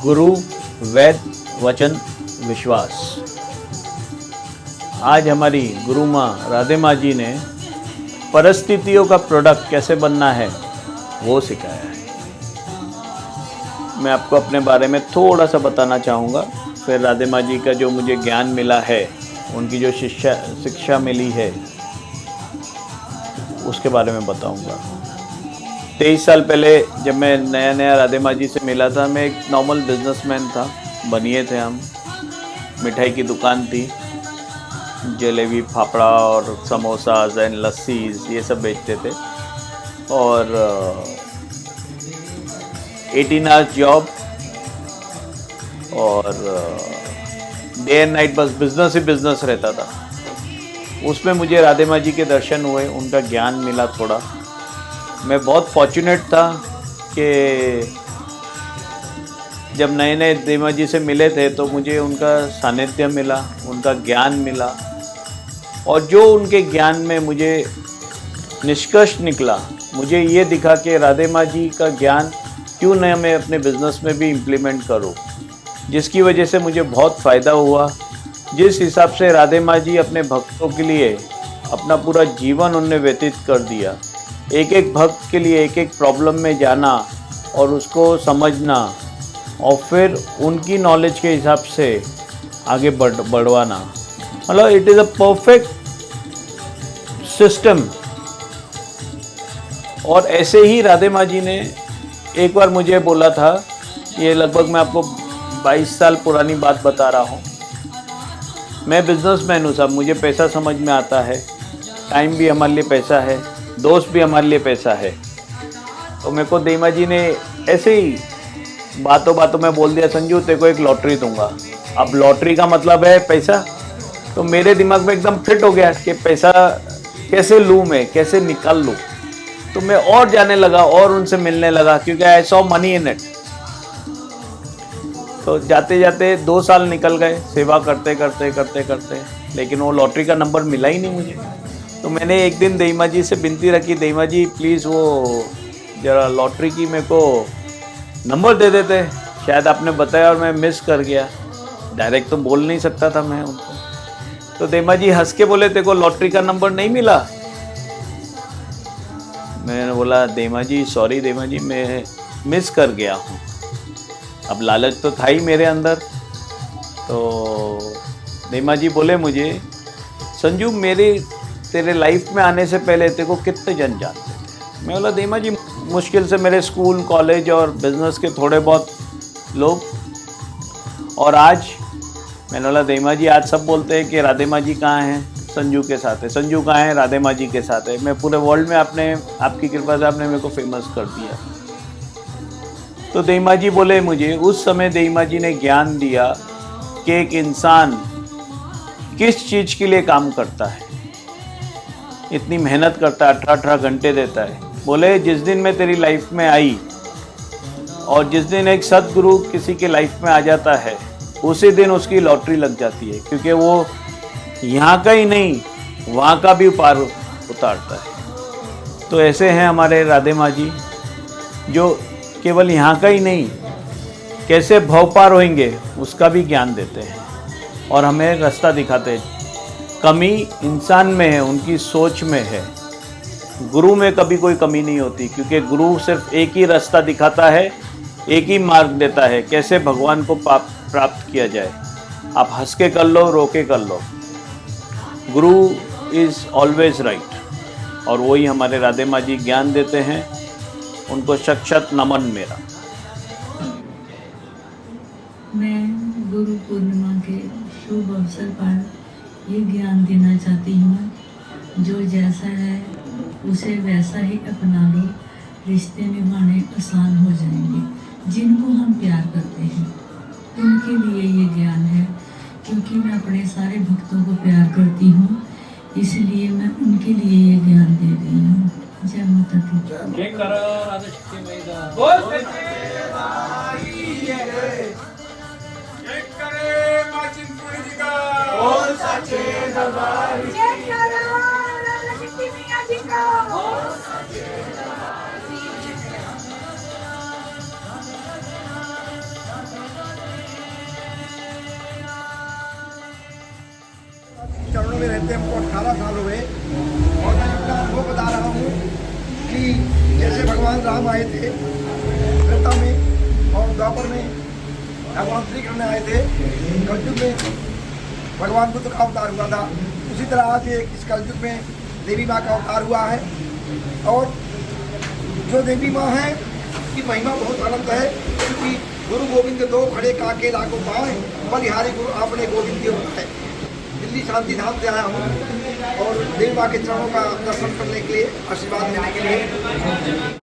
गुरु वेद वचन विश्वास। आज हमारी गुरु माँ राधे माँ जी ने परिस्थितियों का प्रोडक्ट कैसे बनना है वो सिखाया है। मैं आपको अपने बारे में थोड़ा सा बताना चाहूँगा, फिर राधे माँ जी का जो मुझे ज्ञान मिला है, उनकी जो शिक्षा मिली है, उसके बारे में बताऊँगा। 23 साल पहले जब मैं नया राधे माँ जी से मिला था, मैं एक नॉर्मल बिजनेसमैन था। बनिए थे हम, मिठाई की दुकान थी, जलेबी फाफड़ा और समोसा एंड लस्सी ये सब बेचते थे। और 18 आवर्स जॉब और डे एंड नाइट बस बिजनेस ही बिजनेस रहता था। उसमें मुझे राधे माँ जी के दर्शन हुए, उनका ज्ञान मिला थोड़ा। मैं बहुत फॉर्चुनेट था कि जब नए नए देवा जी से मिले थे तो मुझे उनका सानिध्य मिला, उनका ज्ञान मिला। और जो उनके ज्ञान में मुझे निष्कर्ष निकला, मुझे ये दिखा कि राधे माँ जी का ज्ञान क्यों न मैं अपने बिजनेस में भी इम्प्लीमेंट करूं, जिसकी वजह से मुझे बहुत फ़ायदा हुआ। जिस हिसाब से राधे माँ जी अपने भक्तों के लिए अपना पूरा जीवन उन्होंने व्यतीत कर दिया, एक एक भक्त के लिए एक एक प्रॉब्लम में जाना और उसको समझना और फिर उनकी नॉलेज के हिसाब से आगे बढ़वाना, मतलब it is a perfect system. और ऐसे ही राधे माँ जी ने एक बार मुझे बोला था, ये लगभग मैं आपको 22 साल पुरानी बात बता रहा हूँ। मैं बिजनेसमैन हूँ साहब, मुझे पैसा समझ में आता है, टाइम भी हमारे लिए पैसा है, दोस्त भी हमारे लिए पैसा है। तो मेरे को देमा जी ने ऐसे ही बातों बातों में बोल दिया, संजू तेरे को एक लॉटरी दूंगा। अब लॉटरी का मतलब है पैसा, तो मेरे दिमाग में एकदम फिट हो गया कि पैसा कैसे लूँ, मैं कैसे निकाल लूँ। तो मैं और जाने लगा और उनसे मिलने लगा, क्योंकि I saw money in it. तो जाते जाते 2 साल निकल गए सेवा करते करते करते करते, लेकिन वो लॉटरी का नंबर मिला ही नहीं मुझे। तो मैंने एक दिन देमा जी से विनती रखी, देमा जी प्लीज़ वो जरा लॉटरी की मेरे को नंबर दे देते, शायद आपने बताया और मैं मिस कर गया। डायरेक्ट तो बोल नहीं सकता था मैं उनको। तो देमा जी हंस के बोले, तेरे को लॉटरी का नंबर नहीं मिला? मैंने बोला देमा जी सॉरी देमा जी, मैं मिस कर गया हूँ। अब लालच तो था ही मेरे अंदर। तो देमा जी बोले मुझे, संजू मेरे तेरे लाइफ में आने से पहले तेरे को कितने जन जानते थे? मैं बोला देमा जी मुश्किल से मेरे स्कूल कॉलेज और बिजनेस के थोड़े बहुत लोग। और आज मैंने बोला देमा जी आज सब बोलते हैं कि राधे माँ जी कहाँ हैं? संजू के साथ है। संजू कहाँ है? राधे माँ जी के साथ है। मैं पूरे वर्ल्ड में आपने आपकी कृपा से आपने मेरे को फेमस कर दिया। तो देमा जी बोले मुझे, उस समय देमा जी ने ज्ञान दिया कि एक इंसान किस चीज़ के लिए काम करता है, इतनी मेहनत करता है, 18 घंटे देता है। बोले जिस दिन मैं तेरी लाइफ में आई और जिस दिन एक सदगुरु किसी के लाइफ में आ जाता है, उसी दिन उसकी लॉटरी लग जाती है, क्योंकि वो यहाँ का ही नहीं वहाँ का भी पार उतारता है। तो ऐसे हैं हमारे राधे माँ जी, जो केवल यहाँ का ही नहीं कैसे भव पार होंगे उसका भी ज्ञान देते हैं और हमें रास्ता दिखाते हैं। कमी इंसान में है, उनकी सोच में है। गुरु में कभी कोई कमी नहीं होती, क्योंकि गुरु सिर्फ एक ही रास्ता दिखाता है, एक ही मार्ग देता है कैसे भगवान को प्राप्त किया जाए। आप हंस के कर लो, रो के कर लो, गुरु इज़ ऑलवेज राइट। और वही हमारे राधे माँ जी ज्ञान देते हैं, उनको शत शत नमन मेरा। मैं गुरु पूर्णिमा के शुभ अवसर पर ये ज्ञान देना चाहती हूँ, जो जैसा है उसे वैसा ही अपना लो, रिश्ते निभाने आसान हो जाएंगे। जिनको हम प्यार करते हैं उनके लिए ये ज्ञान है, क्योंकि मैं अपने सारे भक्तों को प्यार करती हूँ, इसलिए मैं उनके लिए ये ज्ञान दे रही हूँ। जय माता दी। रहते हमको 18 साल हुए और मैं अपना अनुभव बता रहा हूँ कि जैसे भगवान राम आए थे त्रेता में और द्वापर में भगवान श्री कृष्ण आए थे, कलयुग में भगवान बुद्ध का अवतार हुआ था, उसी तरह आज इस कलयुग में देवी माँ का अवतार हुआ है। और जो देवी माँ है की महिमा बहुत अनंत है, क्योंकि गुरु गोविंद दो खड़े काके लाखों पाए, बलिहारी गुरु आपने गोविंद दियो है। दिल्ली शांति धाम से आया हूँ और देवी माँ के चरणों का दर्शन करने के लिए, आशीर्वाद लेने के लिए।